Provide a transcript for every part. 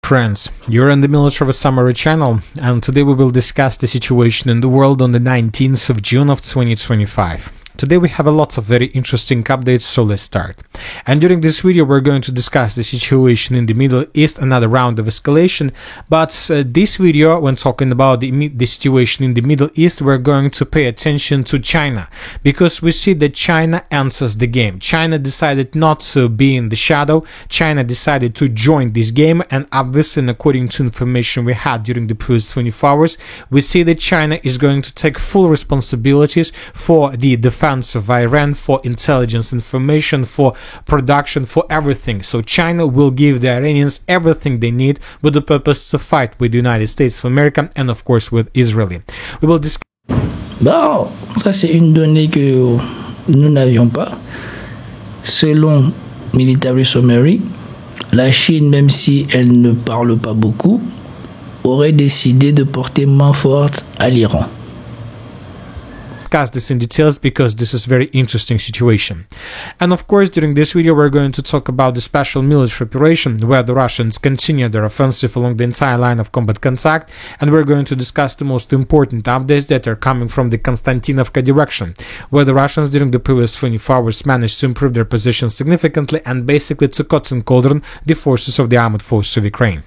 Friends, you're in the military summary channel, and today we will discuss the situation in the world on the 19th of June of 2025. Today we have a lot of very interesting updates, so let's start. And during this video we're going to discuss the situation in the Middle East, another round of escalation, but this video, when talking about the situation in the Middle East, we're going to pay attention to China, because we see that China enters the game. China decided not to be in the shadow. China decided to join this game, and obviously, and according to information we had during the previous 24 hours, we see that China is going to take full responsibilities for the defense of Iran, for intelligence information, for production, for everything. So China will give the Iranians everything they need with the purpose to fight with the United States of America and of course with Israel. We will discuss. Bon, ça c'est une donnée que nous n'avions pas. Selon Military Summary, la Chine, même si elle ne parle pas beaucoup, aurait décidé de porter main forte à l'Iran. Discuss this in details because this is very interesting situation. And of course, during this video we're going to talk about the special military operation where the Russians continue their offensive along the entire line of combat contact, and we're going to discuss the most important updates that are coming from the Konstantinovka direction, where the Russians during the previous 24 hours managed to improve their position significantly and basically took hot and cauldron the forces of the armed forces of Ukraine.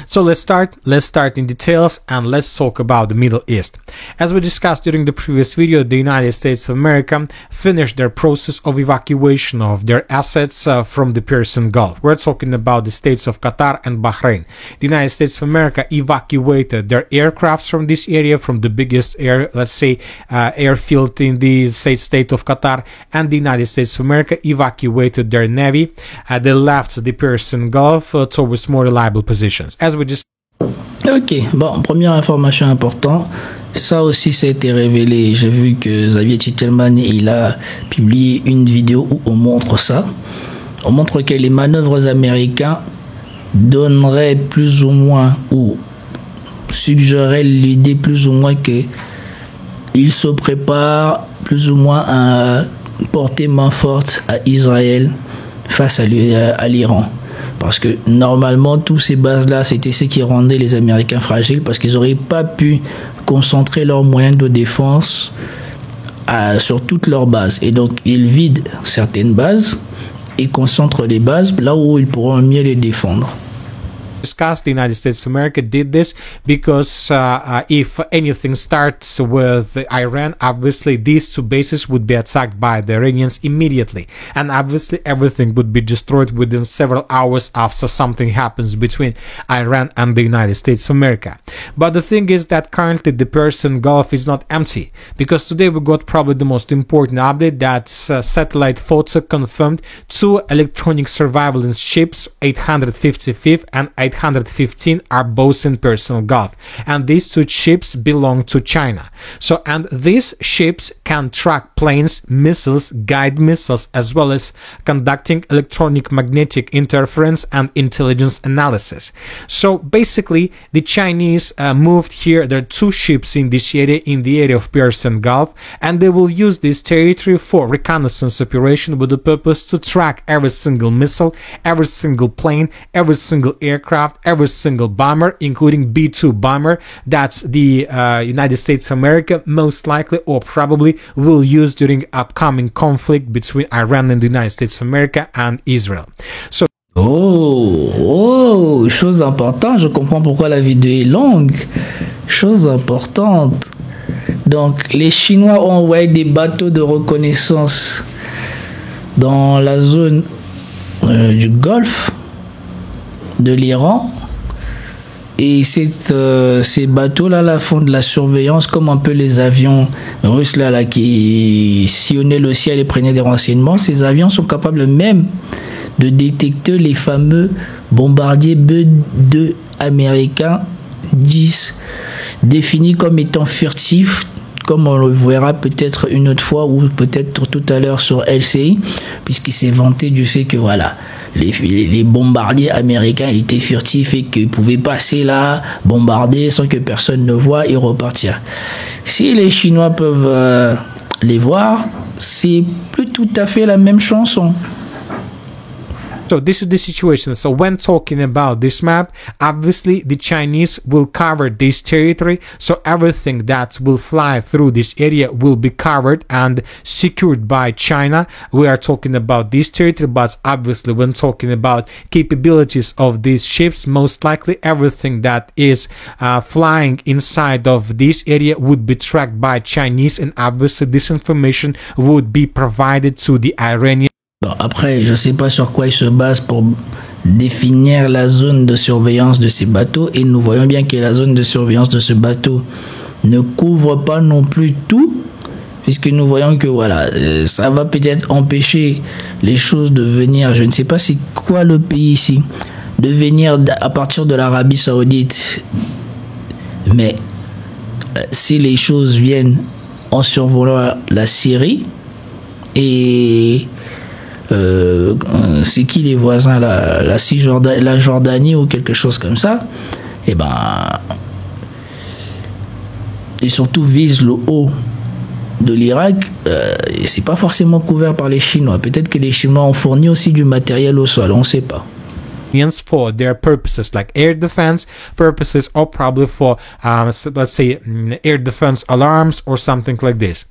So let's start in details and let's talk about the Middle East. As we discussed during the previous video, the United States of America finished their process of evacuation of their assets from the Persian Gulf. We're talking about the states of Qatar and Bahrain. The United States of America evacuated their aircrafts from this area, from the biggest airfield in the state of Qatar, and the United States of America evacuated their navy. They left the Persian Gulf towards more reliable positions. As we just Ok, bon, première information importante, ça aussi ça a été révélé. J'ai vu que Xavier Titelman, il a publié une vidéo où on montre ça. On montre que les manœuvres américains donneraient plus ou moins, ou suggéraient l'idée plus ou moins que ils se préparent plus ou moins à porter main forte à Israël face à l'Iran. Parce que normalement, tous ces bases-là, c'était ce qui rendait les Américains fragiles, parce qu'ils n'auraient pas pu concentrer leurs moyens de défense sur toutes leurs bases. Et donc, ils vident certaines bases et concentrent les bases là où ils pourront mieux les défendre. Discussed, the United States of America did this because if anything starts with Iran, obviously these two bases would be attacked by the Iranians immediately, and obviously everything would be destroyed within several hours after something happens between Iran and the United States of America. But the thing is that currently the Persian Gulf is not empty, because today we got probably the most important update that satellite photo confirmed two electronic surveillance ships, 855 and 815, are both in Persian Gulf, and these two ships belong to China. So, and these ships can track planes, missiles, guide missiles, as well as conducting electronic magnetic interference and intelligence analysis. So basically, the Chinese moved here. There are two ships in this area, in the area of Persian Gulf, and they will use this territory for reconnaissance operation with the purpose to track every single missile, every single plane, every single aircraft, every single bomber, including B-2 bomber that the United States of America most likely or probably will use during upcoming conflict between Iran and the United States of America and Israel. So chose importante, je comprends pourquoi la vidéo est longue. Chose importante. Donc, les Chinois ont envoyé des bateaux de reconnaissance dans la zone du golfe de l'Iran, et ces bateaux-là font de la surveillance comme un peu les avions russes là qui sillonnaient le ciel et prenaient des renseignements. Ces avions sont capables même de détecter les fameux bombardiers B-2 américains, définis comme étant furtifs, comme on le verra peut-être une autre fois ou peut-être tout à l'heure sur LCI, puisqu'il s'est vanté du fait que voilà, les bombardiers américains étaient furtifs et qu'ils pouvaient passer là, bombarder sans que personne ne voie et repartir. Si les Chinois peuvent les voir, c'est plus tout à fait la même chanson. So this is the situation. So when talking about this map, obviously the Chinese will cover this territory. So everything that will fly through this area will be covered and secured by China. We are talking about this territory, but obviously when talking about capabilities of these ships, most likely everything that is flying inside of this area would be tracked by Chinese, and obviously this information would be provided to the Iranian. Bon, après, je ne sais pas sur quoi ils se basent pour définir la zone de surveillance de ces bateaux, et nous voyons bien que la zone de surveillance de ce bateau ne couvre pas non plus tout, puisque nous voyons que voilà, ça va peut-être empêcher les choses de venir, je ne sais pas c'est quoi le pays ici, de venir à partir de l'Arabie Saoudite, mais si les choses viennent en survolant la Syrie et c'est qui les voisins, la Jordanie ou quelque chose comme ça, et et surtout vise le haut de l'Irak, et c'est pas forcément couvert par les Chinois. Peut-être que les Chinois ont fourni aussi du matériel au sol, on ne sait pas. For their purposes, like air defense purposes, or probably for let's say air defense alarms or something like this.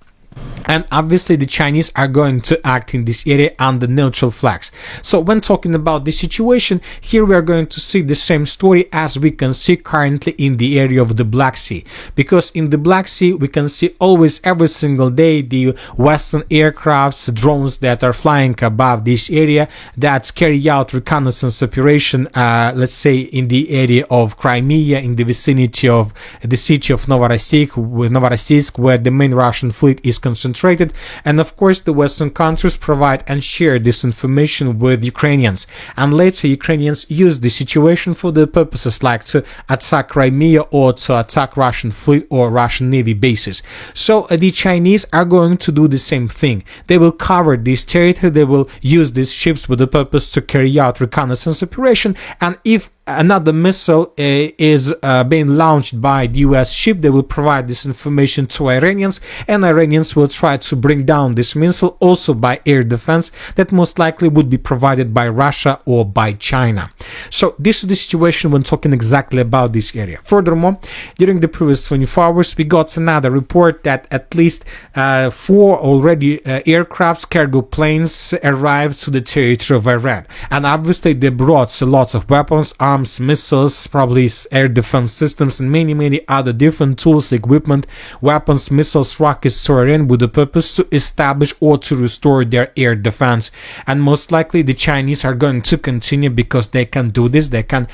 And obviously the Chinese are going to act in this area under neutral flags. So when talking about this situation, here we are going to see the same story as we can see currently in the area of the Black Sea. Because in the Black Sea, we can see always every single day the Western aircrafts, drones that are flying above this area that carry out reconnaissance operation, let's say in the area of Crimea, in the vicinity of the city of Novorossiysk, where the main Russian fleet is concentrated. And of course the Western countries provide and share this information with Ukrainians, and later Ukrainians use the situation for their purposes, like to attack Crimea or to attack Russian fleet or Russian Navy bases. So the Chinese are going to do the same thing. They will cover this territory, they will use these ships with the purpose to carry out reconnaissance operation, and if another missile is being launched by the US ship, they will provide this information to Iranians, and Iranians will try to bring down this missile also by air defense that most likely would be provided by Russia or by China. So this is the situation when talking exactly about this area. Furthermore, during the previous 24 hours, we got another report that at least 4 already aircrafts, cargo planes arrived to the territory of Iran, and obviously they brought lots of weapons, arms, missiles, probably air defense systems, and many other different tools, equipment, weapons, missiles, rockets to Iran with the purpose to establish or to restore their air defense. And most likely the Chinese are going to continue because they can do this. They can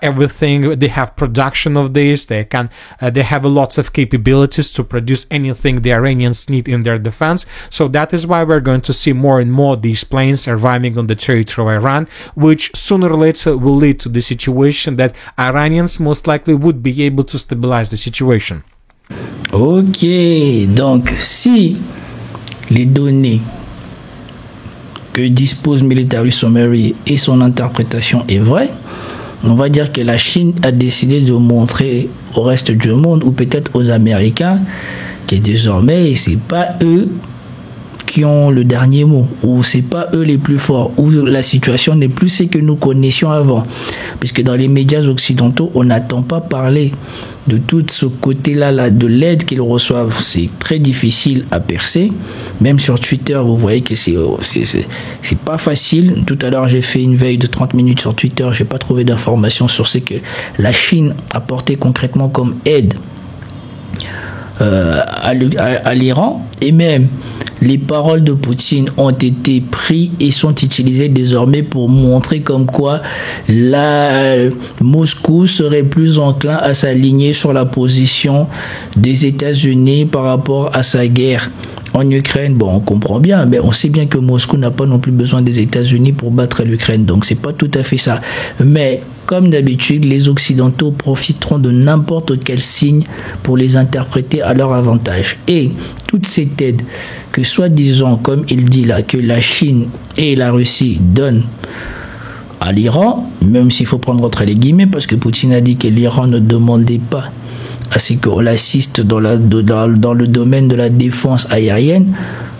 everything. They have production of this. They have lots of capabilities to produce anything the Iranians need in their defense. So that is why we're going to see more and more these planes arriving on the territory of Iran, which sooner or later will lead to the situation that Iranians most likely would be able to stabilize the situation. Ok, donc si les données que dispose Military Summary et son interprétation est vraie, on va dire que la Chine a décidé de montrer au reste du monde, ou peut-être aux Américains, que désormais c'est pas eux qui ont le dernier mot, ou c'est pas eux les plus forts, ou la situation n'est plus ce que nous connaissions avant, puisque dans les médias occidentaux on n'entend pas parler de tout ce côté-là de l'aide qu'ils reçoivent. C'est très difficile à percer, même sur Twitter vous voyez que c'est pas facile. Tout à l'heure j'ai fait une veille de 30 minutes sur Twitter, j'ai pas trouvé d'informations sur ce que la Chine a porté concrètement comme aide à l'Iran, et même les paroles de Poutine ont été prises et sont utilisées désormais pour montrer comme quoi Moscou serait plus enclin à s'aligner sur la position des États-Unis par rapport à sa guerre en Ukraine. Bon, on comprend bien, mais on sait bien que Moscou n'a pas non plus besoin des États-Unis pour battre l'Ukraine, donc c'est pas tout à fait ça. Mais comme d'habitude, les Occidentaux profiteront de n'importe quel signe pour les interpréter à leur avantage. Et toute cette aide que soi-disant, comme il dit là, que la Chine et la Russie donnent à l'Iran, même s'il faut prendre entre les guillemets, parce que Poutine a dit que l'Iran ne demandait pas à ce qu'on l'assiste dans le domaine de la défense aérienne,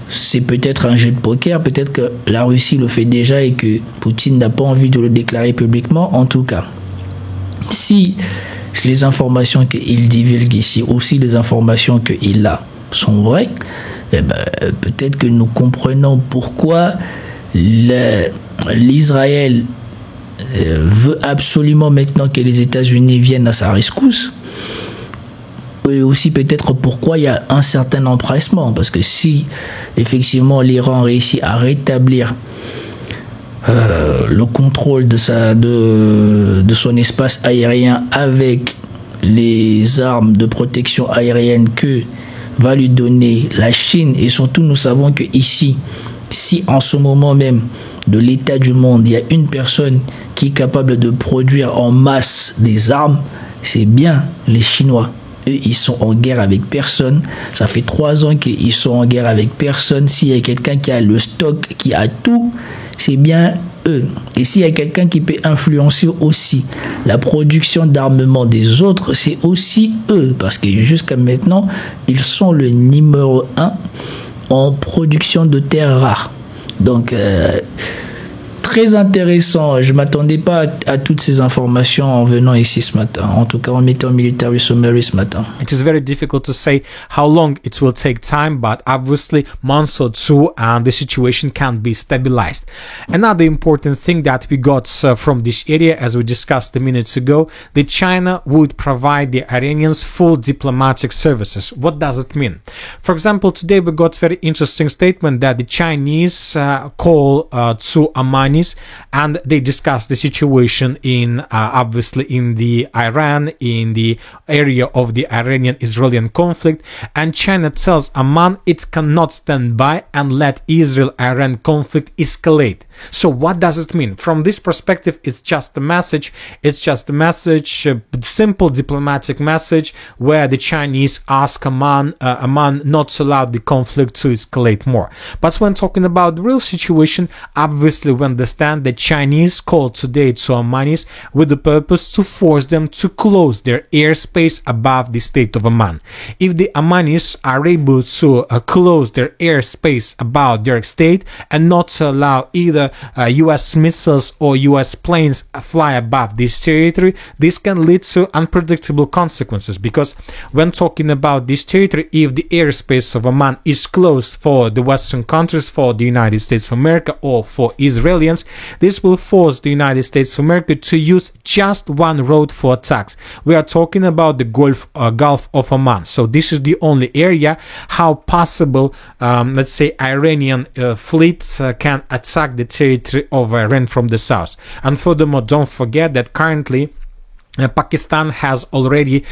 c'est peut-être un jeu de poker, peut-être que la Russie le fait déjà et que Poutine n'a pas envie de le déclarer publiquement. En tout cas, si les informations qu'il divulgue ici, aussi les informations qu'il a, sont vraies, eh ben, peut-être que nous comprenons pourquoi l'Israël veut absolument maintenant que les États-Unis viennent à sa rescousse. Et aussi peut-être pourquoi il y a un certain empressement, parce que si effectivement l'Iran réussit à rétablir le contrôle de son espace aérien avec les armes de protection aérienne que va lui donner la Chine, et surtout nous savons que ici, si en ce moment même de l'état du monde, il y a une personne qui est capable de produire en masse des armes, c'est bien les Chinois. Eux, ils sont en guerre avec personne. Ça fait 3 ans qu'ils sont en guerre avec personne. S'il y a quelqu'un qui a le stock, qui a tout, c'est bien eux. Et s'il y a quelqu'un qui peut influencer aussi la production d'armement des autres, c'est aussi eux. Parce que jusqu'à maintenant, ils sont le numéro 1 en production de terres rares. Donc, très intéressant. Je ne m'attendais pas à toutes ces informations en venant ici ce matin. En tout cas, en mettant military summary ce matin. It is very difficult to say how long it will take time, but obviously months or two and the situation can be stabilized. Another important thing that we got from this area, as we discussed a minute ago, that China would provide the Iranians full diplomatic services. What does it mean? For example, today we got very interesting statement that the Chinese call to Amani, and they discuss the situation in obviously in the Iran, in the area of the Iranian-Israeli conflict, and China tells Amman it cannot stand by and let Israel-Iran conflict escalate. So what does it mean? From this perspective, it's just a message. It's just a message, a simple diplomatic message, where the Chinese ask Amman not to allow the conflict to escalate more. But when talking about the real situation, obviously we understand that Chinese called today to Ammanis with the purpose to force them to close their airspace above the state of Amman. If the Ammanis are able to close their airspace above their state and not to allow either US missiles or US planes fly above this territory, this can lead to unpredictable consequences, because when talking about this territory, if the airspace of Amman is closed for the Western countries, for the United States of America or for Israelis, this will force the United States of America to use just one road for attacks. We are talking about the Gulf of Oman. So this is the only area how possible, let's say, Iranian fleets can attack the territory of Iran from the south. And furthermore, don't forget that currently Pakistan has already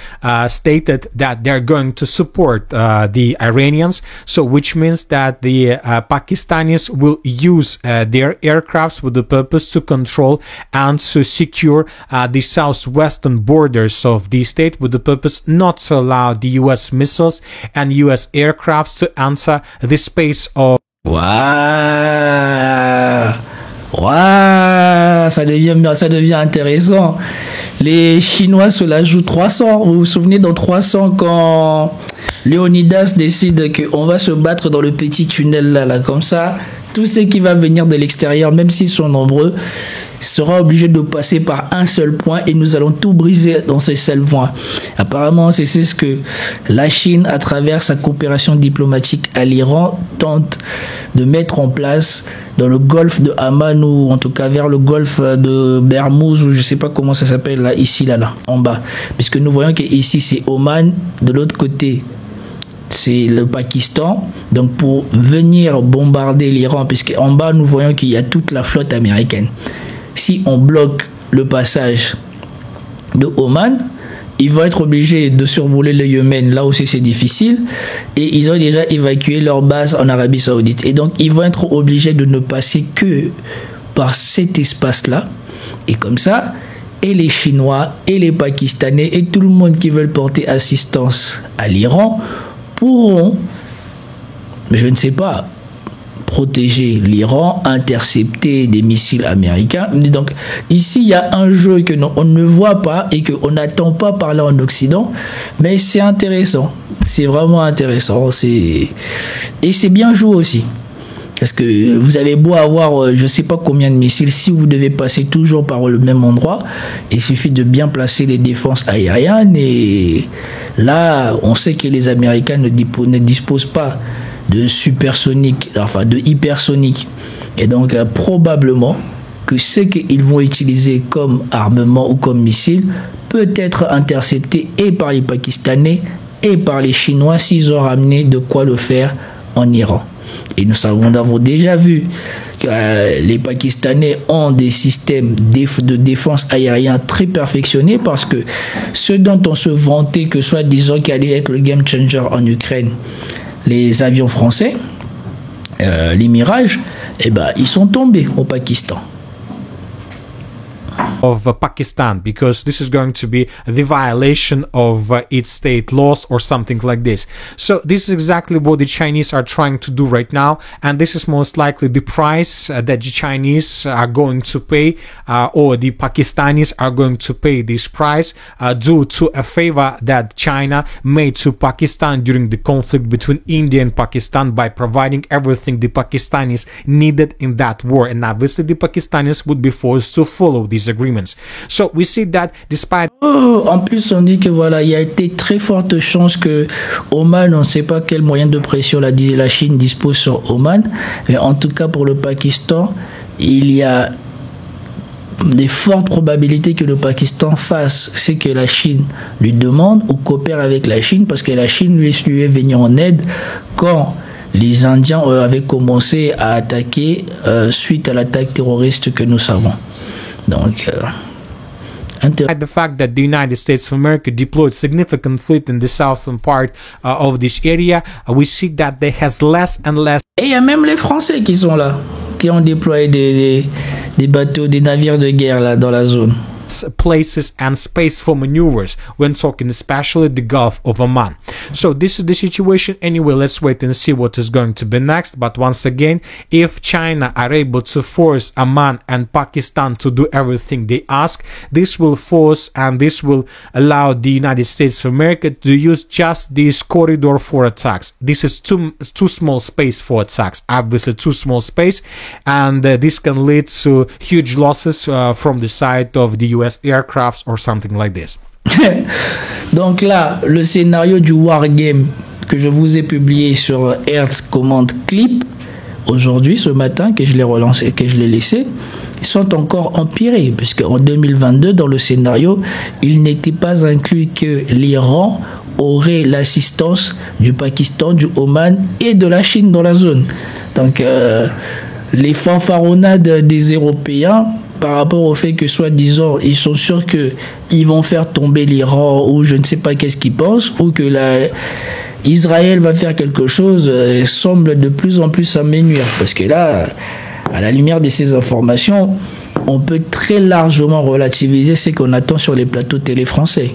stated that they're going to support the Iranians, so which means that the Pakistanis will use their aircrafts with the purpose to control and to secure the southwestern borders of the state, with the purpose not to allow the US missiles and US aircrafts to enter the space of... Ça devient intéressant. Les Chinois se la jouent 300. Vous vous souvenez, dans 300, quand Léonidas décide qu'on va se battre dans le petit tunnel là, comme ça, tout ce qui va venir de l'extérieur, même s'ils sont nombreux, sera obligé de passer par un seul point et nous allons tout briser dans ces seuls points. Apparemment, c'est ce que la Chine, à travers sa coopération diplomatique à l'Iran, tente de mettre en place dans le golfe de Amman, ou en tout cas vers le golfe de Bermouze, ou je sais pas comment ça s'appelle là, ici, là, en bas. Puisque nous voyons qu'ici c'est Oman, de l'autre côté c'est le Pakistan, donc pour venir bombarder l'Iran, puisqu'en bas nous voyons qu'il y a toute la flotte américaine. Si on bloque le passage de Oman, ils vont être obligés de survoler le Yémen, là aussi c'est difficile, et ils ont déjà évacué leur base en Arabie Saoudite, et donc ils vont être obligés de ne passer que par cet espace-là, et comme ça, et les Chinois, et les Pakistanais, et tout le monde qui veut porter assistance à l'Iran, pourront, je ne sais pas, protéger l'Iran, intercepter des missiles américains. Donc ici, il y a un jeu que on ne voit pas et qu'on n'attend pas par là en Occident, mais c'est intéressant. C'est vraiment intéressant. Et c'est bien joué aussi. Parce que vous avez beau avoir je ne sais pas combien de missiles, si vous devez passer toujours par le même endroit, il suffit de bien placer les défenses aériennes. Et là, on sait que les Américains ne disposent pas de supersonique, enfin de hypersonique. Et donc probablement que ce qu'ils vont utiliser comme armement ou comme missile peut être intercepté et par les Pakistanais et par les Chinois s'ils ont ramené de quoi le faire en Iran. Et nous avons déjà vu que les Pakistanais ont des systèmes de défense aérienne très perfectionnés, parce que ce dont on se vantait que soi-disant qu'il allait être le game changer en Ukraine, les avions français, les Mirages, eh ben, ils sont tombés au Pakistan. Of Pakistan, because this is going to be the violation of its state laws or something like this. So this is exactly what the Chinese are trying to do right now, and this is most likely the price that the Chinese are going to pay, or the Pakistanis are going to pay this price due to a favor that China made to Pakistan during the conflict between India and Pakistan by providing everything the Pakistanis needed in that war, and obviously the Pakistanis would be forced to follow these agreements. So we see that despite... En plus, on dit que voilà, il y a été très forte chance que Oman, on ne sait pas quel moyen de pression la Chine dispose sur Oman, mais en tout cas pour le Pakistan, il y a des fortes probabilités que le Pakistan fasse ce que la Chine lui demande ou coopère avec la Chine, parce que la Chine lui est venue en aide quand les Indiens avaient commencé à attaquer suite à l'attaque terroriste que nous savons. Donc, the fact that the United States of America deployed significant fleet in the southern part of this area, we see that there has less and less. Et il y a même les Français qui sont là, qui ont déployé des bateaux, des navires de guerre là dans la zone. Places and space for maneuvers when talking especially the Gulf of Oman. So this is the situation. Anyway, let's wait and see what is going to be next. But once again, if China are able to force Oman and Pakistan to do everything they ask, this will force and this will allow the United States of America to use just this corridor for attacks. This is too small space for attacks, obviously too small space, and this can lead to huge losses from the side of the US aircrafts or something like this. Donc là, le scénario du wargame que je vous ai publié sur Hertz Command Clip aujourd'hui, ce matin, que je l'ai relancé, que je l'ai laissé, ils sont encore empirés, puisque en 2022, dans le scénario, il n'était pas inclus que l'Iran aurait l'assistance du Pakistan, du Oman et de la Chine dans la zone. Donc les fanfaronnades des Européens par rapport au fait que soi-disant ils sont sûrs qu'ils vont faire tomber l'Iran, ou je ne sais pas qu'est-ce qu'ils pensent, ou que Israël va faire quelque chose, semble de plus en plus s'amenuire, parce que là, à la lumière de ces informations, on peut très largement relativiser ce qu'on attend sur les plateaux télé français.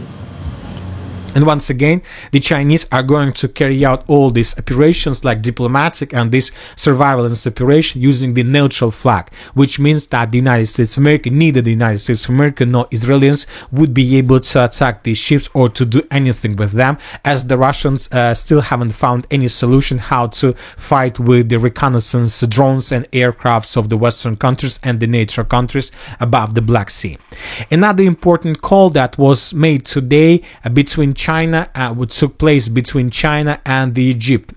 And once again, the Chinese are going to carry out all these operations like diplomatic and this surveillance operation using the neutral flag, which means that the United States of America, neither the United States of America nor Israelis would be able to attack these ships or to do anything with them, as the Russians still haven't found any solution how to fight with the reconnaissance drones and aircrafts of the Western countries and the NATO countries above the Black Sea. Another important call that was made today between China, what took place between China and Egypt.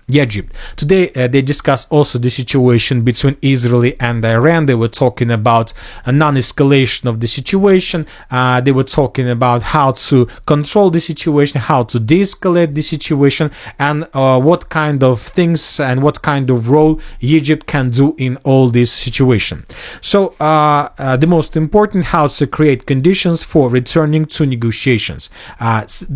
Today they discussed also the situation between Israel and Iran. They were talking about a non-escalation of the situation. They were talking about how to control the situation, how to de-escalate the situation, and what kind of things and what kind of role Egypt can do in all this situation. So the most important, how to create conditions for returning to negotiations.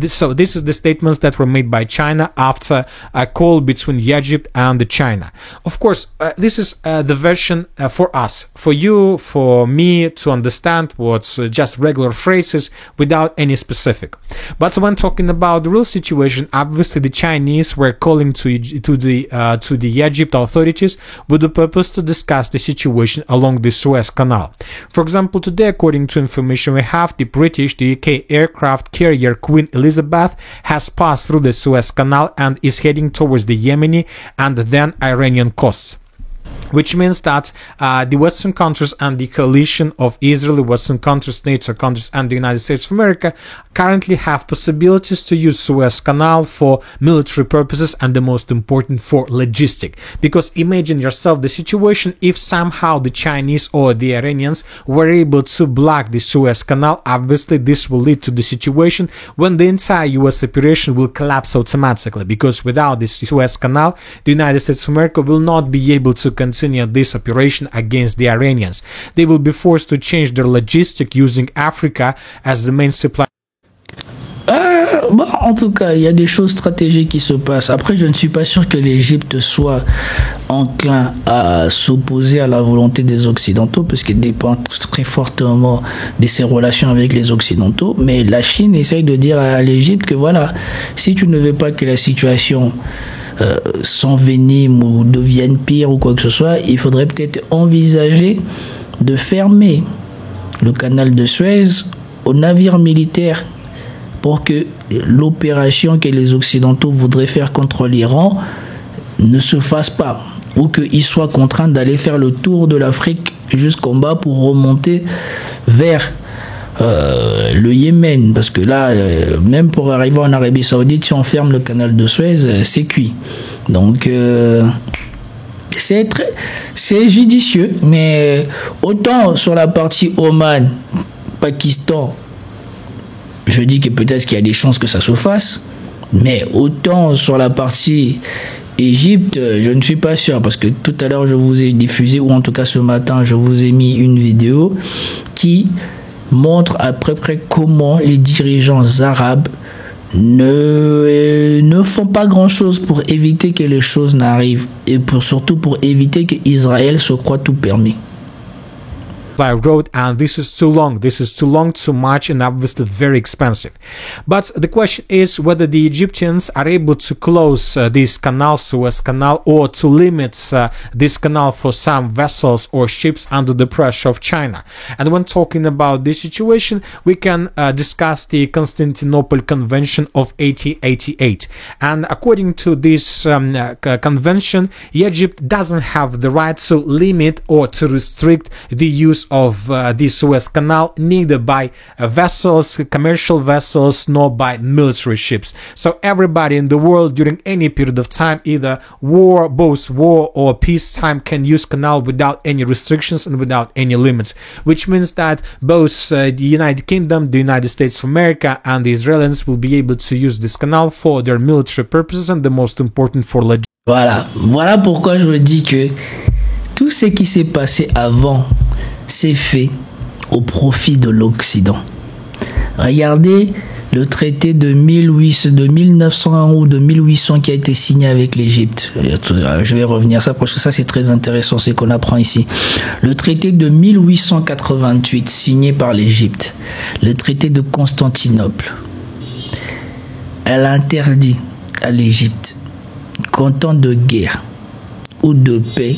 So this is the statements that were made by China after a call between Egypt and China. Of course, this is the version for us, for you, for me to understand what's just regular phrases without any specific. But when talking about the real situation, obviously the Chinese were calling to the Egypt authorities with the purpose to discuss the situation along the Suez Canal. For example, today, according to information we have, the UK aircraft carrier Queen Elizabeth has passed through the Suez Canal and is heading towards the Yemeni and then Iranian coasts. Which means that the Western countries and the coalition of Israeli Western countries, NATO countries, and the United States of America currently have possibilities to use Suez Canal for military purposes and the most important for logistic. Because imagine yourself the situation if somehow the Chinese or the Iranians were able to block the Suez Canal. Obviously, this will lead to the situation when the entire US operation will collapse automatically. Because without the Suez Canal, the United States of America will not be able to continue this operation against the Iranians. They will be forced to change their logistic using Africa as the main supply. En tout cas, il y a des choses stratégiques qui se passent. Après, je ne suis pas sûr que l'Égypte soit enclin à s'opposer à la volonté des Occidentaux, parce qu'elle dépend très fortement de ses relations avec les Occidentaux. Mais la Chine essaye de dire à l'Égypte que voilà, si tu ne veux pas que la situation s'envenime ou devienne pire ou quoi que ce soit, il faudrait peut-être envisager de fermer le canal de Suez aux navires militaires pour que l'opération que les Occidentaux voudraient faire contre l'Iran ne se fasse pas, ou qu'ils soient contraints d'aller faire le tour de l'Afrique jusqu'en bas pour remonter vers le Yémen, parce que là, même pour arriver en Arabie Saoudite, si on ferme le canal de Suez, c'est cuit. Donc, c'est judicieux, mais autant sur la partie Oman, Pakistan, je dis que peut-être qu'il y a des chances que ça se fasse, mais autant sur la partie Égypte, je ne suis pas sûr, parce que tout à l'heure je vous ai diffusé, ou en tout cas ce matin, je vous ai mis une vidéo qui montre à peu près comment les dirigeants arabes ne font pas grand-chose pour éviter que les choses n'arrivent, et surtout pour éviter qu'Israël se croie tout permis. By road, and this is too long, too much, and obviously very expensive. But the question is whether the Egyptians are able to close this canal, Suez Canal, or to limit this canal for some vessels or ships under the pressure of China. And when talking about this situation, we can discuss the Constantinople Convention of 1888. And according to this convention, Egypt doesn't have the right to limit or to restrict the use of the Suez Canal, neither by vessels, commercial vessels, nor by military ships. So everybody in the world during any period of time, either both war or peacetime, can use canal without any restrictions and without any limits, which means that both the United Kingdom, the United States of America, and the Israelis will be able to use this canal for their military purposes and the most important for logistics. Voilà pourquoi je me dis que tout ce qui s'est passé avant s'est fait au profit de l'Occident. Regardez le traité de 1900 ou de 1800 qui a été signé avec l'Égypte. Je vais revenir à ça parce que ça c'est très intéressant ce qu'on apprend ici. Le traité de 1888 signé par l'Égypte. Le traité de Constantinople. Elle interdit à l'Égypte, qu'en temps de guerre ou de paix,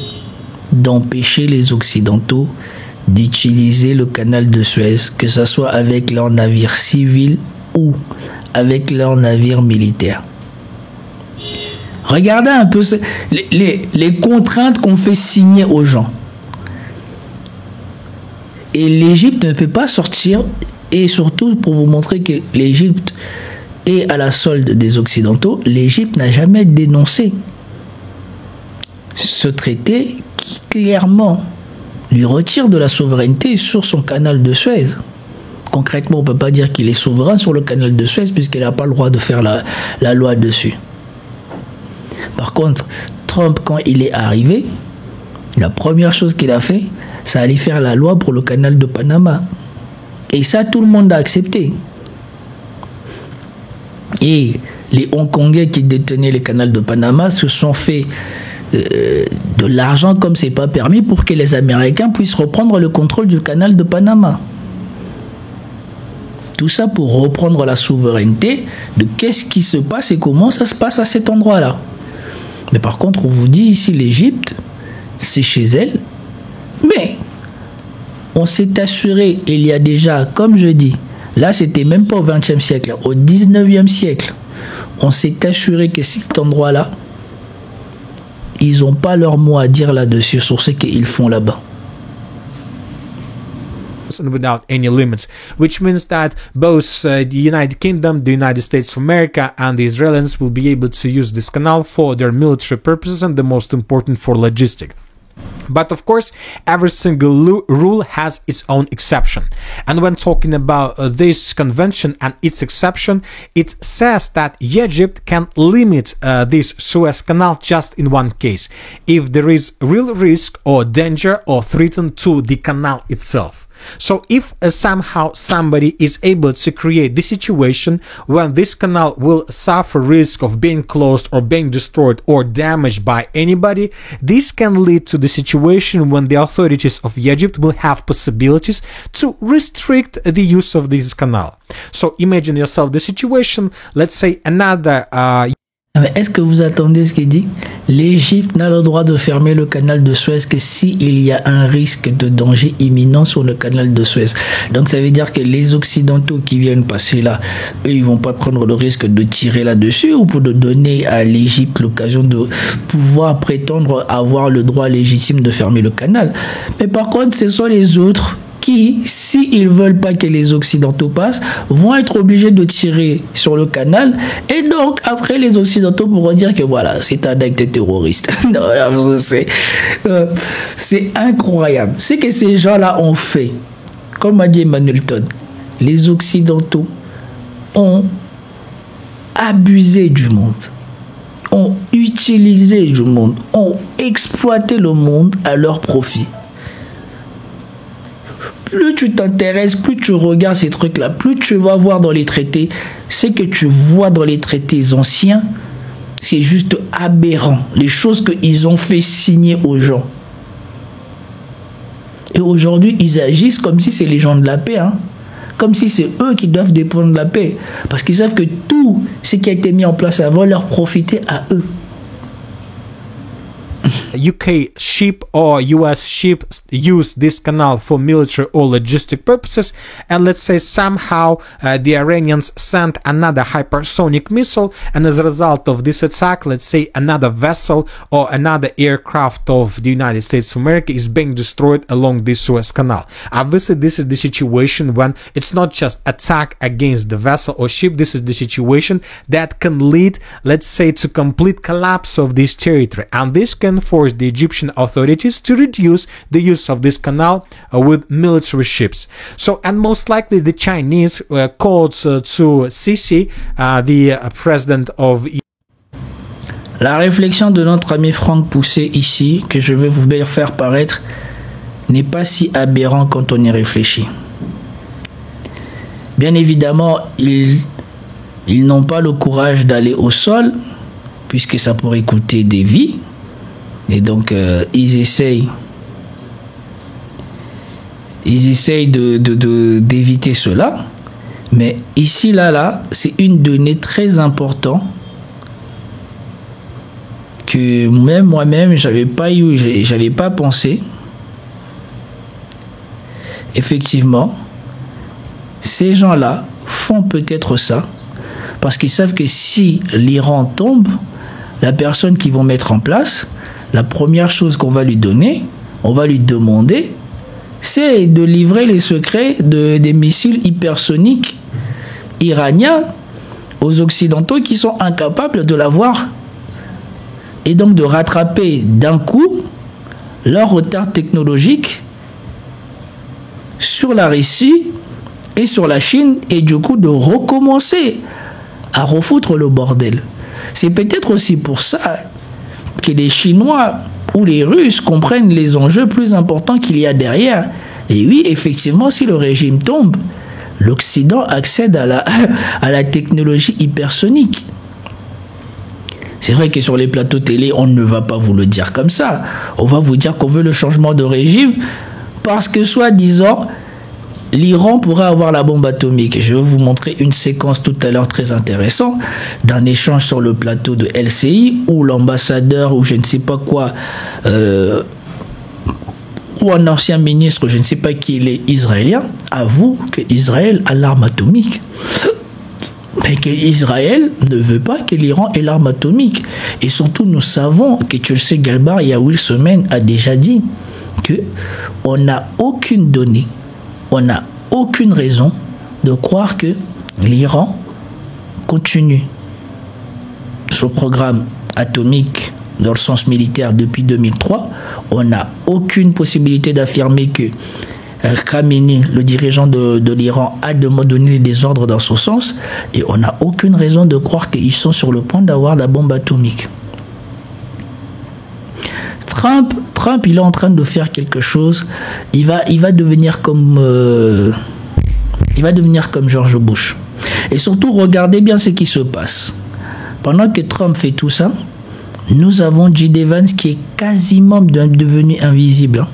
d'empêcher les Occidentaux d'utiliser le canal de Suez, que ce soit avec leurs navires civils ou avec leurs navires militaires. Regardez un peu les contraintes qu'on fait signer aux gens. Et l'Égypte ne peut pas sortir, et surtout pour vous montrer que l'Égypte est à la solde des Occidentaux, l'Égypte n'a jamais dénoncé ce traité qui clairement lui retire de la souveraineté sur son canal de Suez. Concrètement, on ne peut pas dire qu'il est souverain sur le canal de Suez puisqu'il n'a pas le droit de faire la loi dessus. Par contre, Trump, quand il est arrivé, la première chose qu'il a fait, c'est aller faire la loi pour le canal de Panama. Et ça, tout le monde a accepté. Et les Hongkongais qui détenaient le canal de Panama se sont fait de l'argent comme c'est pas permis pour que les Américains puissent reprendre le contrôle du canal de Panama. Tout ça pour reprendre la souveraineté de qu'est-ce qui se passe et comment ça se passe à cet endroit-là. Mais par contre, on vous dit ici l'Égypte, c'est chez elle. Mais on s'est assuré, il y a déjà, comme je dis, là c'était même pas au XXe siècle, au XIXe siècle, on s'est assuré que cet endroit-là, ils n'ont pas leur mot à dire là-dessus sur ce qu'ils font là-bas. And without any limits, which means that both the United Kingdom, the United States of America, and the Israelis will be able to use this canal for their military purposes and the most important for logistics. But of course, every single rule has its own exception. And when talking about this convention and its exception, it says that Egypt can limit this Suez Canal just in one case, if there is real risk or danger or threat to the canal itself. So if somehow somebody is able to create the situation when this canal will suffer risk of being closed or being destroyed or damaged by anybody, this can lead to the situation when the authorities of Egypt will have possibilities to restrict the use of this canal. So imagine yourself the situation, let's say another Est-ce que vous attendez ce qu'il dit? L'Égypte n'a le droit de fermer le canal de Suez que s'il y a un risque de danger imminent sur le canal de Suez. Donc ça veut dire que les Occidentaux qui viennent passer là, eux, ils vont pas prendre le risque de tirer là-dessus ou pour de donner à l'Égypte l'occasion de pouvoir prétendre avoir le droit légitime de fermer le canal. Mais par contre, ce sont les autres qui, s'ils veulent pas que les Occidentaux passent, vont être obligés de tirer sur le canal. Et donc, après, les Occidentaux pourront dire que voilà, c'est un acte terroriste. Non, c'est incroyable. C'est que ces gens-là ont fait, comme a dit Emmanuel Todd, les Occidentaux ont abusé du monde, ont utilisé du monde, ont exploité le monde à leur profit. Plus tu t'intéresses, plus tu regardes ces trucs-là, plus tu vas voir dans les traités, ce que tu vois dans les traités anciens, c'est juste aberrant. Les choses qu'ils ont fait signer aux gens. Et aujourd'hui, ils agissent comme si c'est les gens de la paix, hein? Comme si c'est eux qui doivent dépendre de la paix. Parce qu'ils savent que tout ce qui a été mis en place avant leur profiter à eux. UK ship or US ship use this canal for military or logistic purposes, and let's say somehow the Iranians sent another hypersonic missile, and as a result of this attack, let's say another vessel or another aircraft of the United States of America is being destroyed along this Suez Canal. Obviously, this is the situation when it's not just attack against the vessel or ship, this is the situation that can lead, let's say, to complete collapse of this territory, and this can force the Egyptian authorities to reduce the use of this canal with military ships. So, and most likely the Chinese called to Sisi, the president of... La réflexion de notre ami Franck Poussé ici, que je vais vous faire paraître, n'est pas si aberrant quand on y réfléchit. Bien évidemment, ils n'ont pas le courage d'aller au sol, puisque ça pourrait coûter des vies. Et donc, ils essayent d'éviter cela. Mais ici, là, c'est une donnée très importante que même moi-même, j'avais pas pensé. Effectivement, ces gens-là font peut-être ça parce qu'ils savent que si l'Iran tombe, la personne qu'ils vont mettre en place, la première chose qu'on va lui donner, on va lui demander, c'est de livrer les secrets des missiles hypersoniques iraniens aux Occidentaux qui sont incapables de l'avoir. Et donc de rattraper d'un coup leur retard technologique sur la Russie et sur la Chine, et du coup de recommencer à refoutre le bordel. C'est peut-être aussi pour ça que les Chinois ou les Russes comprennent les enjeux plus importants qu'il y a derrière. Et oui, effectivement, si le régime tombe, l'Occident accède à la technologie hypersonique. C'est vrai que sur les plateaux télé, on ne va pas vous le dire comme ça. On va vous dire qu'on veut le changement de régime parce que, soi-disant, l'Iran pourrait avoir la bombe atomique. Je vais vous montrer une séquence tout à l'heure très intéressante d'un échange sur le plateau de LCI où l'ambassadeur ou je ne sais pas quoi, ou un ancien ministre, je ne sais pas qui il est, israélien, avoue qu'Israël a l'arme atomique. Mais qu'Israël ne veut pas que l'Iran ait l'arme atomique. Et surtout, nous savons que Tulsi Gabbard, il y a 8 semaines, a déjà dit qu'on n'a aucune donnée, on n'a aucune raison de croire que l'Iran continue son programme atomique dans le sens militaire depuis 2003. On n'a aucune possibilité d'affirmer que Khamenei, le dirigeant de l'Iran, a donné des ordres dans ce sens. Et on n'a aucune raison de croire qu'ils sont sur le point d'avoir la bombe atomique. Trump, il est en train de faire quelque chose. Il va devenir comme George Bush. Et surtout, regardez bien ce qui se passe. Pendant que Trump fait tout ça, nous avons J.D. Vance qui est quasiment devenu invisible.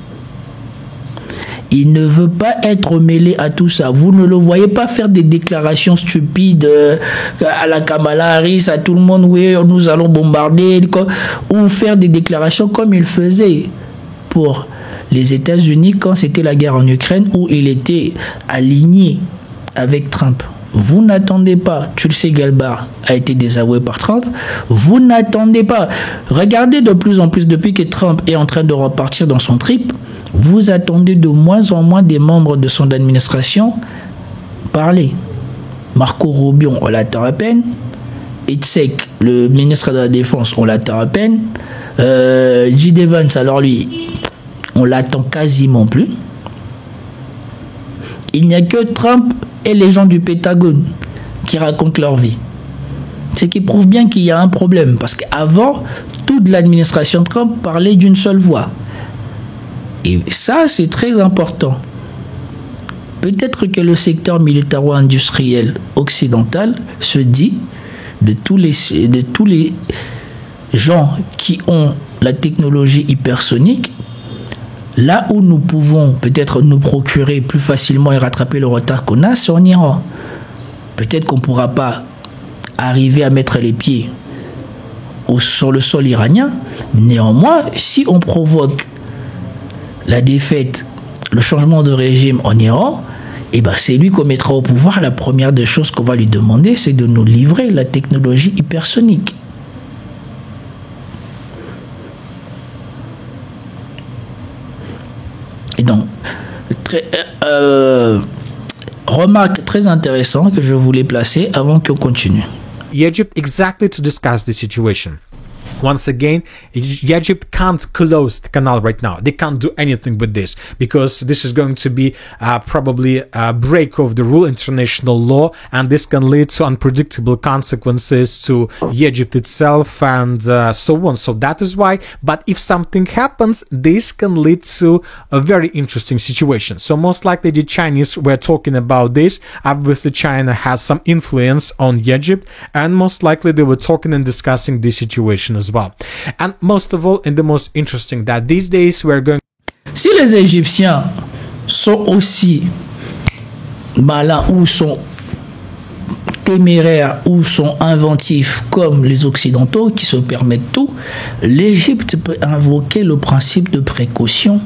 Il ne veut pas être mêlé à tout ça. Vous ne le voyez pas faire des déclarations stupides à la Kamala Harris, à tout le monde, oui, nous allons bombarder, ou faire des déclarations comme il faisait pour les États-Unis quand c'était la guerre en Ukraine, où il était aligné avec Trump. Vous n'attendez pas, Tulsi Gabbard a été désavoué par Trump, vous n'attendez pas. Regardez de plus en plus, depuis que Trump est en train de repartir dans son trip, vous attendez de moins en moins des membres de son administration parler. Marco Rubio, on l'attend à peine. Était, le ministre de la Défense, on l'attend à peine. J.D. Vance, alors lui, on l'attend quasiment plus. Il n'y a que Trump et les gens du Pentagone qui racontent leur vie. Ce qui prouve bien qu'il y a un problème. Parce qu'avant, toute l'administration Trump parlait d'une seule voix. Et ça, c'est très important. Peut-être que le secteur militaro-industriel occidental se dit de tous les gens qui ont la technologie hypersonique, là où nous pouvons peut-être nous procurer plus facilement et rattraper le retard qu'on a, c'est en Iran. Peut-être qu'on ne pourra pas arriver à mettre les pieds sur le sol iranien. Néanmoins, si on provoque la défaite, le changement de régime en Iran, et ben c'est lui qu'on mettra au pouvoir. La première des choses qu'on va lui demander, c'est de nous livrer la technologie hypersonique. Et donc, remarque très intéressante que je voulais placer avant qu'on continue. Egypt exactly to discuss the situation. Once again, Egypt can't close the canal right now. They can't do anything with this because this is going to be probably a break of the rule, international law, and this can lead to unpredictable consequences to Egypt itself and so on. So that is why. But if something happens, this can lead to a very interesting situation. So most likely the Chinese were talking about this. Obviously, China has some influence on Egypt, and most likely they were talking and discussing this situation as well. And most of all, and the most interesting, that these days we're going. Si les Égyptiens sont aussi malins ou sont téméraires ou sont inventifs comme les Occidentaux qui se permettent tout, l'Égypte peut invoquer le principe de précaution.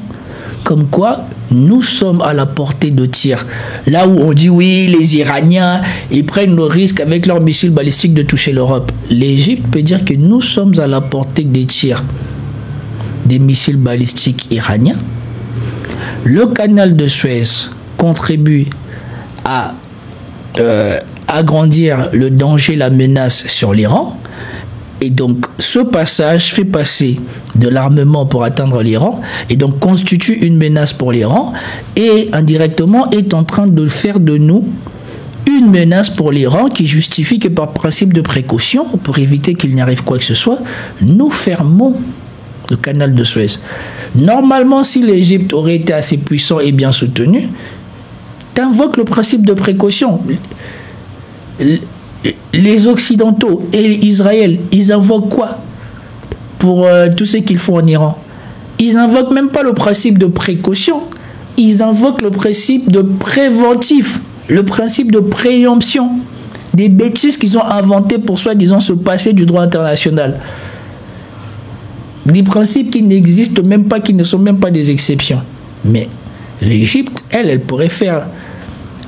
Comme quoi, nous sommes à la portée de tir. Là où on dit oui, les Iraniens, ils prennent le risque avec leurs missiles balistiques de toucher l'Europe. L'Égypte peut dire que nous sommes à la portée des tirs des missiles balistiques iraniens. Le canal de Suez contribue à agrandir le danger, la menace sur l'Iran. Et donc, ce passage fait passer de l'armement pour atteindre l'Iran et donc constitue une menace pour l'Iran et indirectement est en train de faire de nous une menace pour l'Iran qui justifie que par principe de précaution, pour éviter qu'il n'y arrive quoi que ce soit, nous fermons le canal de Suez. Normalement, si l'Égypte aurait été assez puissant et bien soutenu, tu invoques le principe de précaution. Les Occidentaux et Israël, ils invoquent quoi pour tout ce qu'ils font en Iran? Ils invoquent même pas le principe de précaution. Ils invoquent le principe de préventif, le principe de préemption. Des bêtises qu'ils ont inventées pour soi-disant se passer du droit international. Des principes qui n'existent même pas, qui ne sont même pas des exceptions. Mais l'Égypte, elle pourrait faire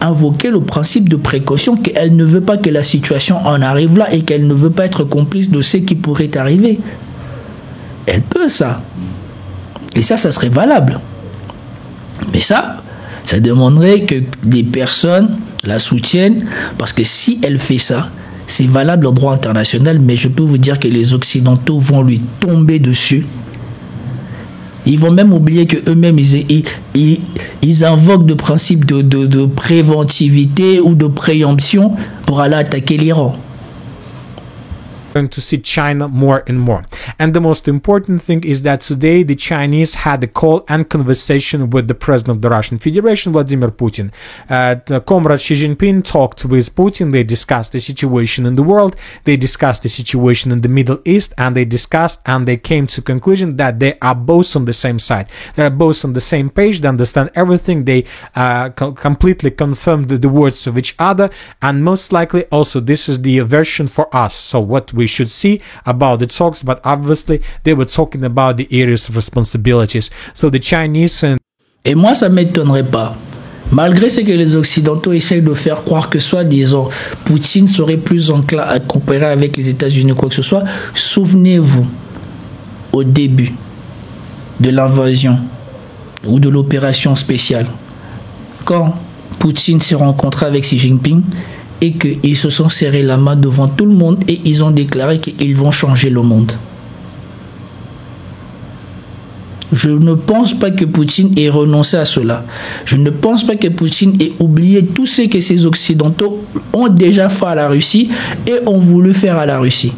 invoquer le principe de précaution, qu'elle ne veut pas que la situation en arrive là et qu'elle ne veut pas être complice de ce qui pourrait arriver. Elle peut ça. Et ça serait valable. Mais ça demanderait que des personnes la soutiennent, parce que si elle fait ça, c'est valable en droit international, mais je peux vous dire que les Occidentaux vont lui tomber dessus. Ils vont même oublier qu'eux-mêmes, ils invoquent de principes de préventivité ou de préemption pour aller attaquer l'Iran. Going to see China more and more. And the most important thing is that today the Chinese had a call and conversation with the president of the Russian Federation, Vladimir Putin. Comrade Xi Jinping talked with Putin. They discussed the situation in the world. They discussed the situation in the Middle East, and they discussed and they came to conclusion that they are both on the same side. They are both on the same page. They understand everything. They completely confirmed the words of each other, and most likely also this is the version for us. So what we should see about the talks, but obviously they were talking about the areas of responsibilities. So the Chinese and Et moi, ça m'étonnerait pas. Malgré ce que les Occidentaux essayent de faire croire que soi-disant Poutine serait plus enclin à coopérer avec les États-Unis ou quoi que ce soit, souvenez-vous, au début de l'invasion ou de l'opération spéciale, quand Poutine s'est rencontré avec Xi Jinping, et qu'ils se sont serrés la main devant tout le monde et ils ont déclaré qu'ils vont changer le monde. Je ne pense pas que Poutine ait renoncé à cela. Je ne pense pas que Poutine ait oublié tout ce que ces Occidentaux ont déjà fait à la Russie et ont voulu faire à la Russie.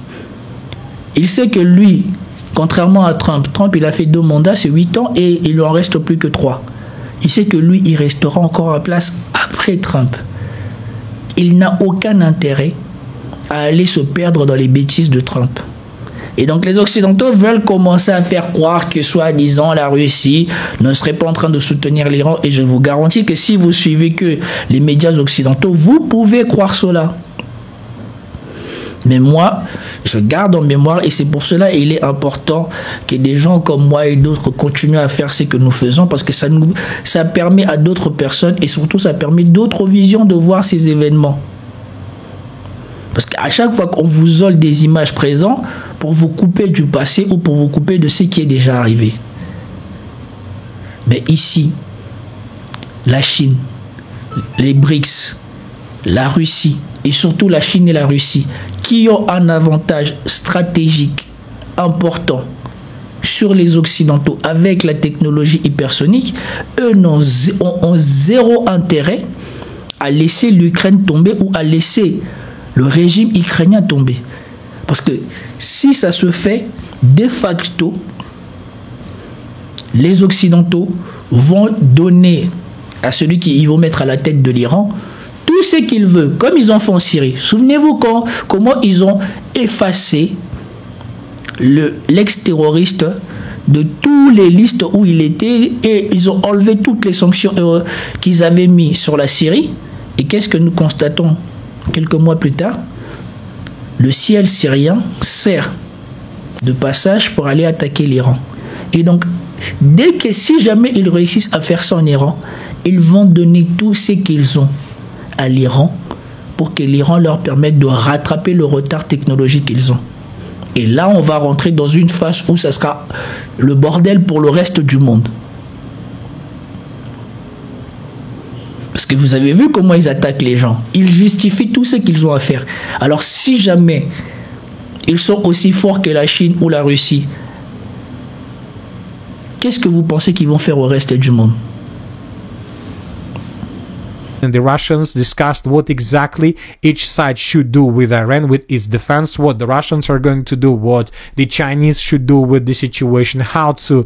Il sait que lui, contrairement à Trump, il a fait 2 mandats, c'est 8 ans et il lui en reste plus que 3. Il sait que lui, il restera encore en place après Trump. Il n'a aucun intérêt à aller se perdre dans les bêtises de Trump. Et donc les Occidentaux veulent commencer à faire croire que soi-disant la Russie ne serait pas en train de soutenir l'Iran. Et je vous garantis que si vous suivez que les médias occidentaux, vous pouvez croire cela. Mais moi, je garde en mémoire, et c'est pour cela qu'il est important que des gens comme moi et d'autres continuent à faire ce que nous faisons, parce que ça permet à d'autres personnes, et surtout ça permet d'autres visions de voir ces événements. Parce qu'à chaque fois qu'on vous zole des images présentes pour vous couper du passé ou pour vous couper de ce qui est déjà arrivé. Mais ici, la Chine, les BRICS, la Russie, et surtout la Chine et la Russie, qui ont un avantage stratégique important sur les Occidentaux avec la technologie hypersonique, eux ont zéro intérêt à laisser l'Ukraine tomber ou à laisser le régime ukrainien tomber. Parce que si ça se fait, de facto, les Occidentaux vont donner à celui qu'ils vont mettre à la tête de l'Iran tout ce qu'il veut, comme ils ont fait en Syrie. Souvenez-vous comment ils ont effacé l'ex-terroriste de toutes les listes où il était, et ils ont enlevé toutes les sanctions qu'ils avaient mis sur la Syrie. Et qu'est-ce que nous constatons quelques mois plus tard? Le ciel syrien sert de passage pour aller attaquer l'Iran. Et donc, si jamais ils réussissent à faire ça en Iran, ils vont donner tout ce qu'ils ont à l'Iran pour que l'Iran leur permette de rattraper le retard technologique qu'ils ont. Et là, on va rentrer dans une phase où ça sera le bordel pour le reste du monde. Parce que vous avez vu comment ils attaquent les gens. Ils justifient tout ce qu'ils ont à faire. Alors si jamais ils sont aussi forts que la Chine ou la Russie, qu'est-ce que vous pensez qu'ils vont faire au reste du monde? And the Russians discussed what exactly each side should do with Iran, with its defense, what the Russians are going to do, what the Chinese should do with the situation, how to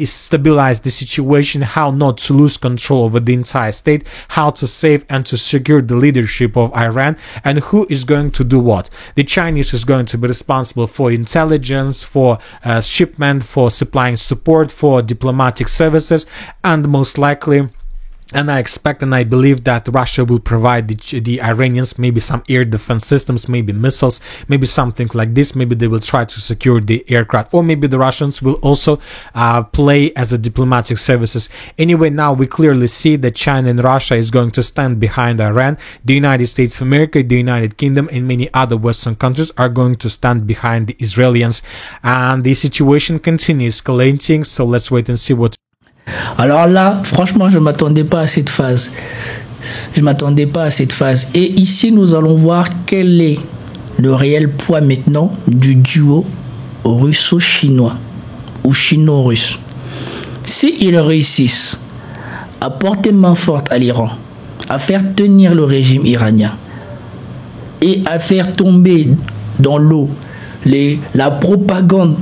stabilize the situation, how not to lose control over the entire state, how to save and to secure the leadership of Iran, and who is going to do what. The Chinese is going to be responsible for intelligence, for shipment, for supplying support, for diplomatic services, and most likely, and I expect and I believe that Russia will provide the Iranians maybe some air defense systems, maybe missiles, maybe something like this. Maybe they will try to secure the aircraft, or maybe the Russians will also play as a diplomatic services. Anyway, now we clearly see that China and Russia is going to stand behind Iran. The United States of America, the United Kingdom, and many other Western countries are going to stand behind the Israelis. And the situation continues escalating, so let's wait and see what. Alors là, franchement, je ne m'attendais pas à cette phase. Je ne m'attendais pas à cette phase. Et ici, nous allons voir quel est le réel poids maintenant du duo russo-chinois ou chino-russe. S'ils réussissent à porter main forte à l'Iran, à faire tenir le régime iranien et à faire tomber dans l'eau la propagande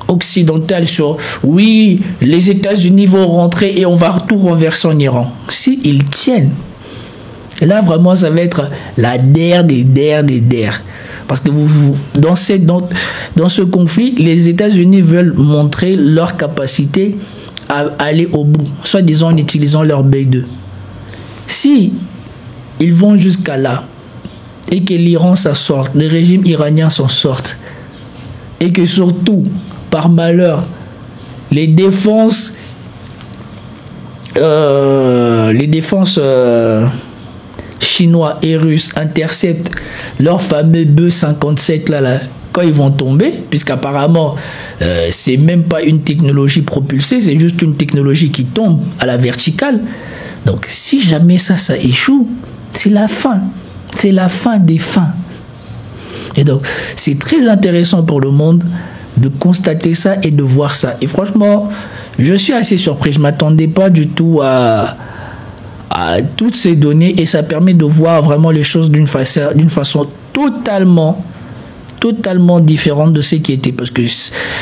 occidentale sur oui, les États-Unis vont rentrer et on va tout renverser en Iran. Si ils tiennent, là vraiment ça va être la der des der. Parce que dans ce conflit, les États-Unis veulent montrer leur capacité à aller au bout, soi-disant en utilisant leur B2. Si ils vont jusqu'à là et que l'Iran s'en sorte, le régime iranien s'en sorte, et que surtout par malheur, les défenses chinois et russes interceptent leurs fameux B-57 là, quand ils vont tomber, puisqu'apparemment, c'est même pas une technologie propulsée, c'est juste une technologie qui tombe à la verticale. Donc, si jamais ça échoue, c'est la fin. C'est la fin des fins. Et donc, c'est très intéressant pour le monde de constater ça et de voir ça. Et franchement, je suis assez surpris. Je ne m'attendais pas du tout à toutes ces données, et ça permet de voir vraiment les choses d'une façon totalement différente de ce qui était.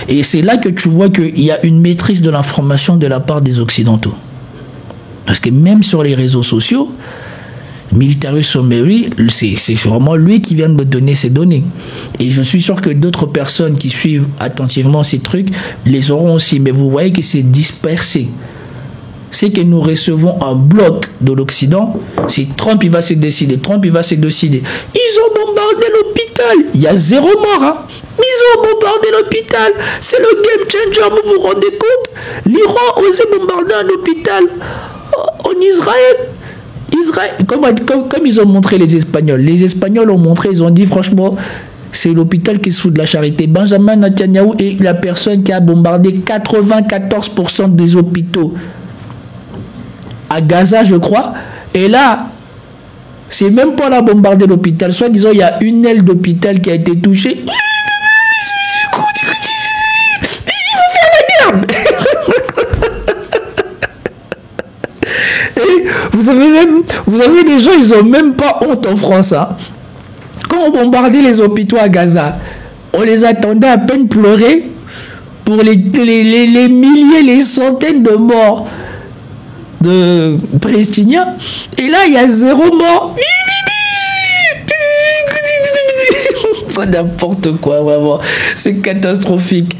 Et c'est là que tu vois qu'il y a une maîtrise de l'information de la part des Occidentaux. Parce que même sur les réseaux sociaux, Military Summary, c'est vraiment lui qui vient de me donner ces données. Et je suis sûr que d'autres personnes qui suivent attentivement ces trucs les auront aussi. Mais vous voyez que c'est dispersé. C'est que nous recevons un bloc de l'Occident. C'est Trump, il va se décider. Ils ont bombardé l'hôpital. Il y a 0 mort. Hein. Ils ont bombardé l'hôpital. C'est le game changer, vous vous rendez compte? L'Iran osait bombarder un hôpital en Israël. Comme ils ont montré les Espagnols ont montré, ils ont dit franchement, c'est l'hôpital qui se fout de la charité. Benjamin Netanyahu est la personne qui a bombardé 94% des hôpitaux à Gaza, je crois. Et là, c'est même pas la bombarder l'hôpital. Soit disant, il y a une aile d'hôpital qui a été touchée. Il faut faire la merde. Vous avez des gens, ils ont même pas honte en France. Hein. Quand on bombardait les hôpitaux à Gaza, on les attendait à peine pleurer pour les milliers, les centaines de morts de Palestiniens. Et là, il y a 0 mort. N'importe quoi, vraiment. C'est catastrophique.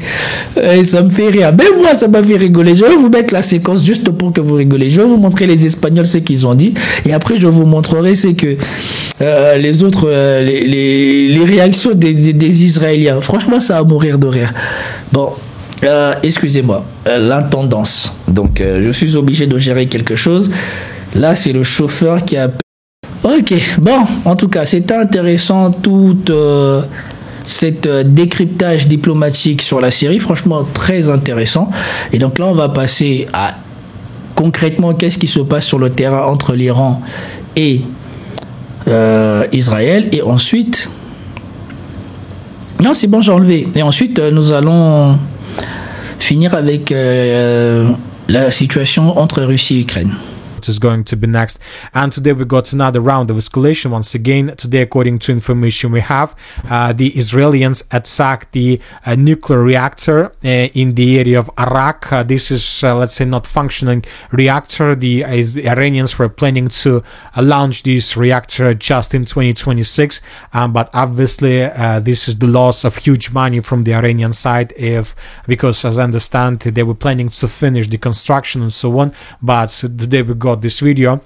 Et ça me fait rire. Même moi, ça m'a fait rigoler. Je vais vous mettre la séquence juste pour que vous rigolez. Je vais vous montrer les Espagnols, ce qu'ils ont dit. Et après, je vous montrerai ce que les autres, les réactions des Israéliens. Franchement, ça va mourir de rire. Bon, excusez-moi. L'intendance. Donc, je suis obligé de gérer quelque chose. Là, c'est le chauffeur qui a... Ok, bon, en tout cas, c'était intéressant tout cet décryptage diplomatique sur la Syrie, franchement très intéressant. Et donc là, on va passer à concrètement qu'est-ce qui se passe sur le terrain entre l'Iran et Israël. Et ensuite, non, c'est bon, j'ai enlevé. Et ensuite, nous allons finir avec la situation entre Russie et Ukraine. is going to be next. And today we got another round of escalation. Once again, today, according to information we have, the Israelis attacked the nuclear reactor in the area of Iraq. This is, let's say, not functioning reactor. The Iranians were planning to launch this reactor just in 2026, but obviously this is the loss of huge money from the Iranian side, because as I understand, they were planning to finish the construction and so on. But today we got this video.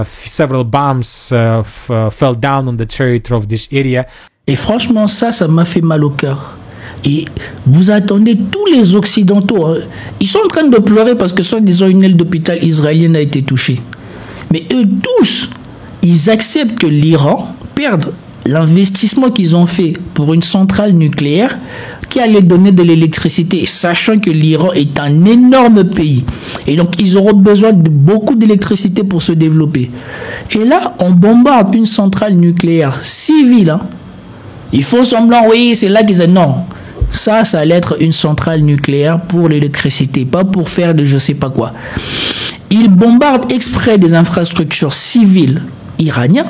Several bombs fell down on the territory of this area. Et franchement, ça m'a fait mal au cœur. Et vous attendez tous les occidentaux, hein, ils sont en train de pleurer parce que soi-disant une aile d'hôpital israélienne a été touchée. Mais eux tous, ils acceptent que l'Iran perde l'investissement qu'ils ont fait pour une centrale nucléaire qui allait donner de l'électricité, sachant que l'Iran est un énorme pays. Et donc, ils auront besoin de beaucoup d'électricité pour se développer. Et là, on bombarde une centrale nucléaire civile. Hein. Ils font semblant, oui, c'est là qu'ils disent non. Ça allait être une centrale nucléaire pour l'électricité, pas pour faire de je sais pas quoi. Ils bombardent exprès des infrastructures civiles iraniennes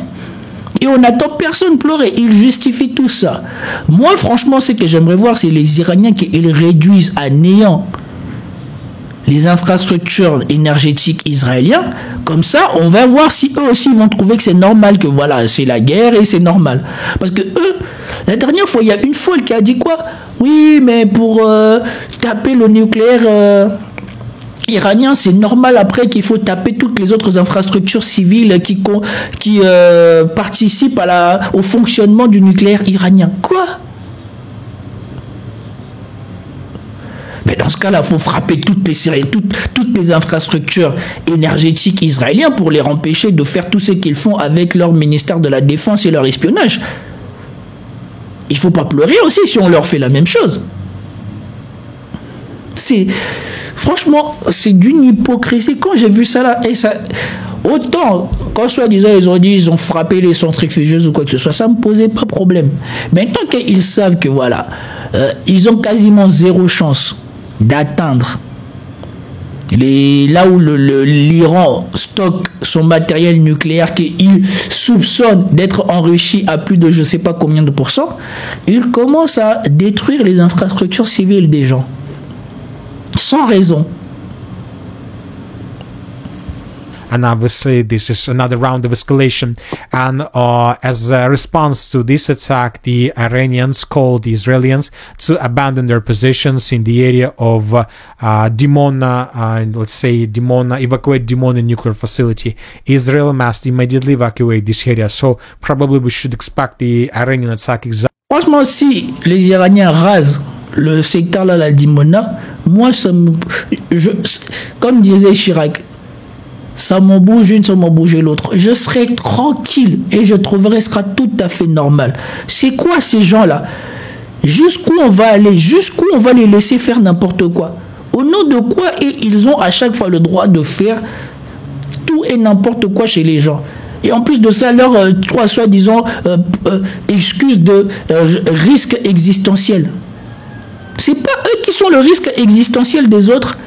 et on n'attend personne pleurer. Ils justifient tout ça. Moi, franchement, ce que j'aimerais voir, c'est les Iraniens qui réduisent à néant les infrastructures énergétiques israéliennes. Comme ça, on va voir si eux aussi vont trouver que c'est normal, que voilà, c'est la guerre et c'est normal. Parce que eux, la dernière fois, il y a une folle qui a dit quoi? Oui, mais pour taper le nucléaire iranien, c'est normal après qu'il faut taper toutes les autres infrastructures civiles qui participent au fonctionnement du nucléaire iranien. Quoi? Mais dans ce cas-là, il faut frapper toutes les infrastructures énergétiques israéliennes pour les empêcher de faire tout ce qu'ils font avec leur ministère de la Défense et leur espionnage. Il ne faut pas pleurer aussi si on leur fait la même chose. Franchement, c'est d'une hypocrisie. Quand j'ai vu ça là, autant, quand soi-disant ils ont dit ils ont frappé les centrifugeuses ou quoi que ce soit, ça ne me posait pas problème. Maintenant qu'ils savent que voilà, ils ont quasiment zéro chance d'atteindre là où l'Iran stocke son matériel nucléaire qu'il soupçonne d'être enrichi à plus de je ne sais pas combien de pourcents, il commence à détruire les infrastructures civiles des gens sans raison. And obviously, this is another round of escalation. And as a response to this attack, the Iranians called the Israelis to abandon their positions in the area of Dimona, evacuate Dimona nuclear facility. Israel must immediately evacuate this area. So probably we should expect the Iranian attack exactly. Franchement, si les Iraniens rasent le secteur là, la Dimona, moi, comme disait Chirac, ça m'en bouge une, ça m'en bouge l'autre. Je serai tranquille et je trouverai ce sera tout à fait normal. C'est quoi ces gens-là? Jusqu'où on va aller? Jusqu'où on va les laisser faire n'importe quoi? Au nom de quoi ils ont à chaque fois le droit de faire tout et n'importe quoi chez les gens? Et en plus de ça, leur soi-disant excuse de risque existentiel. C'est pas eux qui sont le risque existentiel des autres.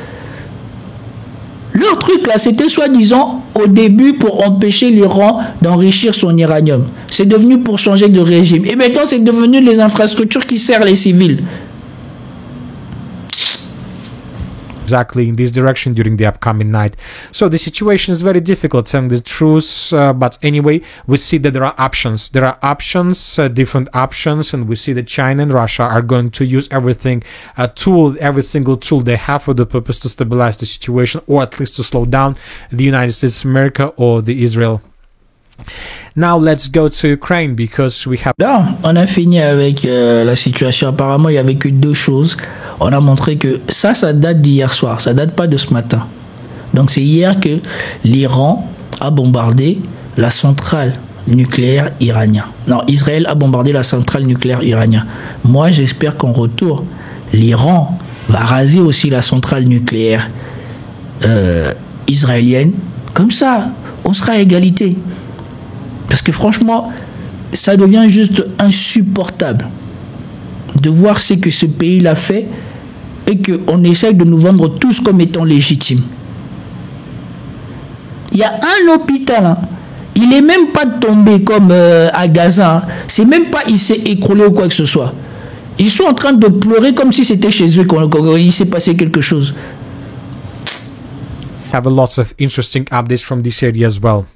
Leur truc là, c'était soi-disant au début pour empêcher l'Iran d'enrichir son uranium. C'est devenu pour changer de régime. Et maintenant, c'est devenu les infrastructures qui servent les civils. Exactly in this direction during the upcoming night. So the situation is very difficult, telling the truth, but anyway, we see that there are options. There are options, different options, and we see that China and Russia are going to use every single tool they have for the purpose to stabilize the situation, or at least to slow down the United States of America or the Israel. Now let's go to Ukraine because we have... Là, on a fini avec la situation. Apparemment, il n'y avait que deux choses. On a montré que ça date d'hier soir. Ça date pas de ce matin. Donc c'est hier que l'Iran a bombardé la centrale nucléaire iranienne. Non, Israël a bombardé la centrale nucléaire iranienne. Moi, j'espère qu'en retour, l'Iran va raser aussi la centrale nucléaire israélienne. Comme ça, on sera à égalité. Parce que franchement, ça devient juste insupportable de voir ce que ce pays-là fait et qu'on essaye de nous vendre tous comme étant légitimes. Il y a un hôpital, hein. Il n'est même pas tombé comme à Gaza. Hein. C'est même pas il s'est écroulé ou quoi que ce soit. Ils sont en train de pleurer comme si c'était chez eux qu'il s'est passé quelque chose. Have a lots of interesting updates from this area as well.